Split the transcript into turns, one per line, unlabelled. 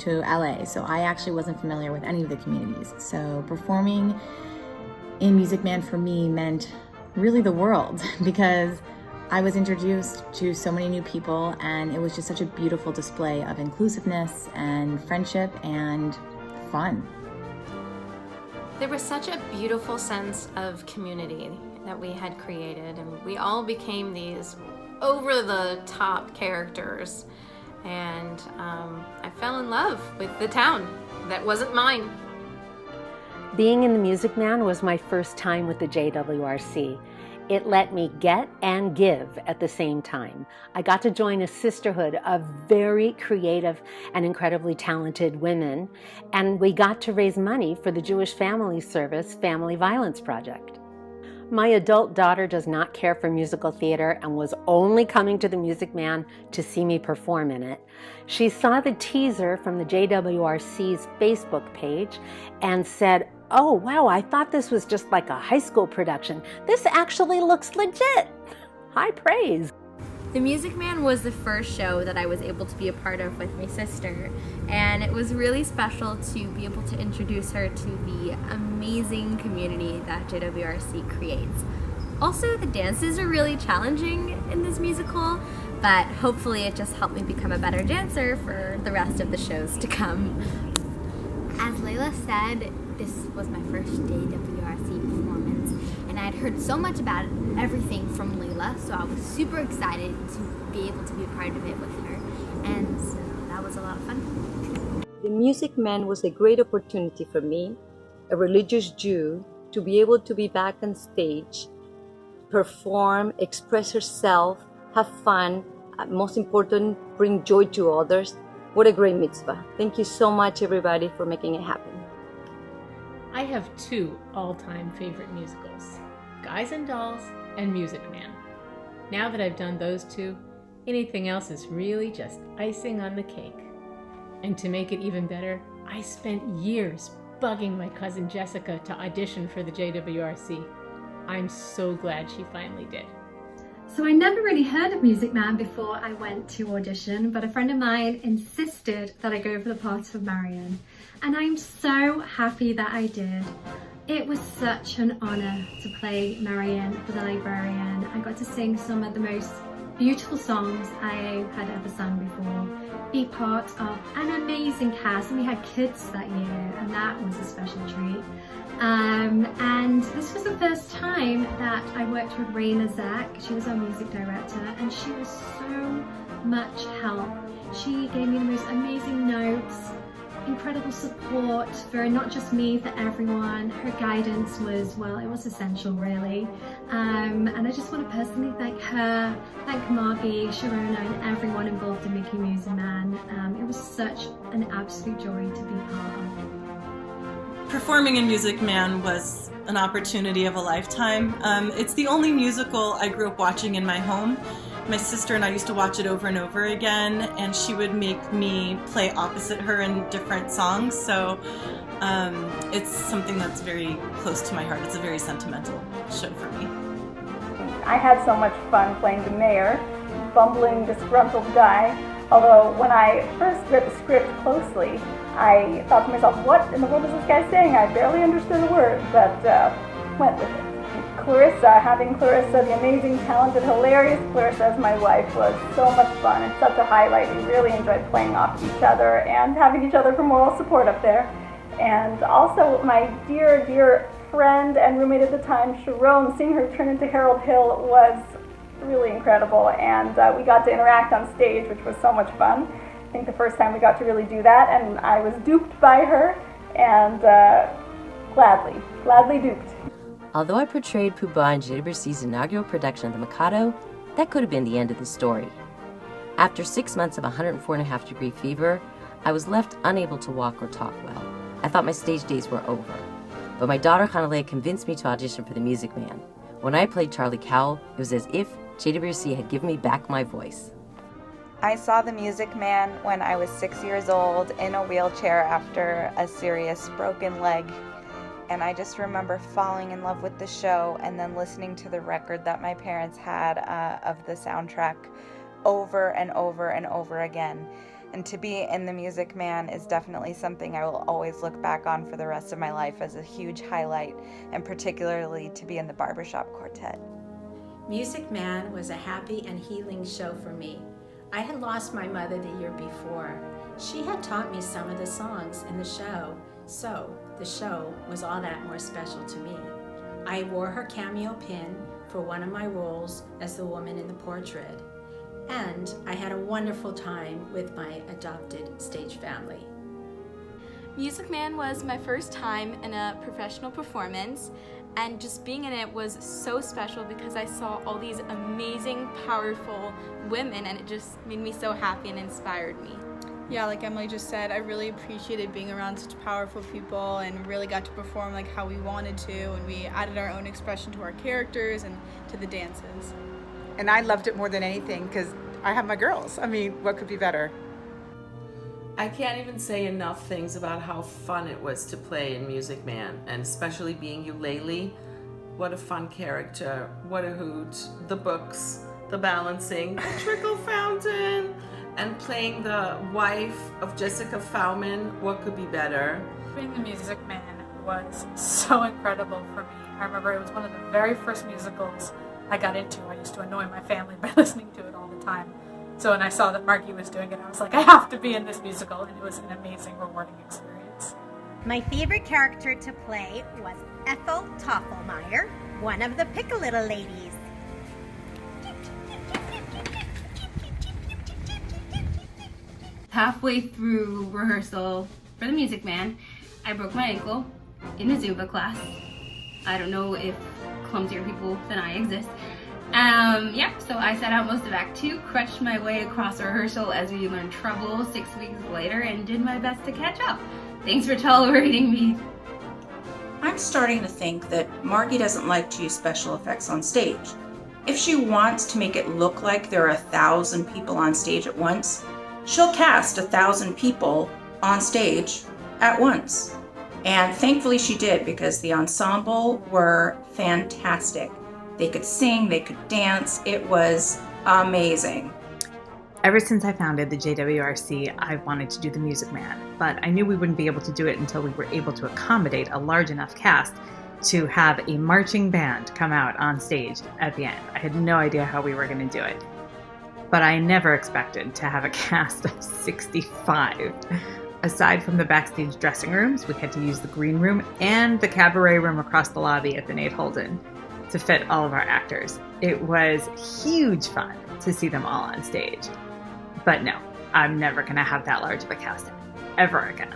to LA, so I actually wasn't familiar with any of the communities. So performing in Music Man for me meant really the world because I was introduced to so many new people, and it was just such a beautiful display of inclusiveness and friendship and fun.
There was such a beautiful sense of community that we had created, and we all became these over-the-top characters, and I fell in love with the town that wasn't mine.
Being in the Music Man was my first time with the JWRC. It let me get and give at the same time. I got to join a sisterhood of very creative and incredibly talented women, and we got to raise money for the Jewish Family Service Family Violence Project. My adult daughter does not care for musical theater and was only coming to the Music Man to see me perform in it. She saw the teaser from the JWRC's Facebook page and said, "Oh, wow, I thought this was just like a high school production. This actually looks legit." High praise.
The Music Man was the first show that I was able to be a part of with my sister, and it was really special to be able to introduce her to the amazing community that JWRC creates. Also, the dances are really challenging in this musical, but hopefully it just helped me become a better dancer for the rest of the shows to come.
As Layla said, this was my first JWRC performance, and I had heard so much about everything from Layla, so I was super excited to be able to be a part of it with her, and so that was a lot of fun.
The Music Man was a great opportunity for me, a religious Jew, to be able to be back on stage, perform, express herself, have fun, most important, bring joy to others. What a great mitzvah. Thank you so much, everybody, for making it happen.
I have two all-time favorite musicals, Guys and Dolls and Music Man. Now that I've done those two, anything else is really just icing on the cake. And to make it even better, I spent years bugging my cousin Jessica to audition for the JWRC. I'm so glad she finally did.
So I never really heard of Music Man before I went to audition, but a friend of mine insisted that I go for the part of Marian. And I'm so happy that I did. It was such an honor to play Marian, the librarian. I got to sing some of the most beautiful songs I had ever sung before, be part of an amazing cast, and we had kids that year, and that was a special treat. And this was the first time that I worked with Raina Zach. She was our music director, and she was so much help. She gave me the most amazing notes, incredible support for not just me, for everyone. Her guidance was, well, it was essential, really. And I just want to personally thank her, thank Margie, Sharona, and everyone involved in making Music Man. It was such an absolute joy to be part of.
Performing in Music Man was an opportunity of a lifetime. It's the only musical I grew up watching in my home. My sister and I used to watch it over and over again, and she would make me play opposite her in different songs, so it's something that's very close to my heart. It's a very sentimental show for me.
I had so much fun playing the mayor, bumbling, disgruntled guy, although when I first read the script closely, I thought to myself, what in the world is this guy saying? I barely understood a word, but went with it. Clarissa, having Clarissa, the amazing, talented, hilarious Clarissa as my wife, was so much fun and such a highlight. We really enjoyed playing off each other and having each other for moral support up there. And also my dear, dear friend and roommate at the time, Sharon, seeing her turn into Harold Hill was really incredible, and we got to interact on stage, which was so much fun. I think the first time we got to really do that, and I was duped by her, and gladly duped.
Although I portrayed Puba in JWRC's inaugural production of The Mikado, that could have been the end of the story. After 6 months of 104.5 degree fever, I was left unable to walk or talk well. I thought my stage days were over. But my daughter Hanalea convinced me to audition for The Music Man. When I played Charlie Cowell, it was as if JWRC had given me back my voice.
I saw The Music Man when I was 6 years old in a wheelchair after a serious broken leg. And I just remember falling in love with the show and then listening to the record that my parents had of the soundtrack over and over and over again. And to be in The Music Man is definitely something I will always look back on for the rest of my life as a huge highlight, and particularly to be in the Barbershop Quartet.
Music Man was a happy and healing show for me. I had lost my mother the year before. She had taught me some of the songs in the show, so the show was all that more special to me. I wore her cameo pin for one of my roles as the woman in the portrait, and I had a wonderful time with my adopted stage family.
Music Man was my first time in a professional performance, and just being in it was so special because I saw all these amazing, powerful women, and it just made me so happy and inspired me.
Yeah, like Emily just said, I really appreciated being around such powerful people and really got to perform like how we wanted to, and we added our own expression to our characters and to the dances.
And I loved it more than anything because I have my girls. I mean, what could be better?
I can't even say enough things about how fun it was to play in Music Man, and especially being Eulalie. What a fun character, what a hoot. The books, the balancing, the trickle fountain, and playing the wife of Jessica Fowman. What could be better?
Being the Music Man was so incredible for me. I remember it was one of the very first musicals I got into. I used to annoy my family by listening to it all the time. So when I saw that Margie was doing it, I was like, I have to be in this musical, and it was an amazing, rewarding experience.
My favorite character to play was Ethel Toffelmeyer, one of the Pick-a-Little ladies.
Halfway through rehearsal for The Music Man, I broke my ankle in a Zumba class. I don't know if clumsier people than I exist. So I sat out most of Act 2, crutched my way across rehearsal as we learned Trouble 6 weeks later, and did my best to catch up. Thanks for tolerating me.
I'm starting to think that Margie doesn't like to use special effects on stage. If she wants to make it look like there are 1,000 people on stage at once, she'll cast 1,000 people on stage at once. And thankfully she did, because the ensemble were fantastic. They could sing, they could dance. It was amazing.
Ever since I founded the JWRC, I've wanted to do The Music Man, but I knew we wouldn't be able to do it until we were able to accommodate a large enough cast to have a marching band come out on stage at the end. I had no idea how we were going to do it, but I never expected to have a cast of 65. Aside from the backstage dressing rooms, we had to use the green room and the cabaret room across the lobby at the Nate Holden to fit all of our actors. It was huge fun to see them all on stage. But no, I'm never going to have that large of a cast ever again.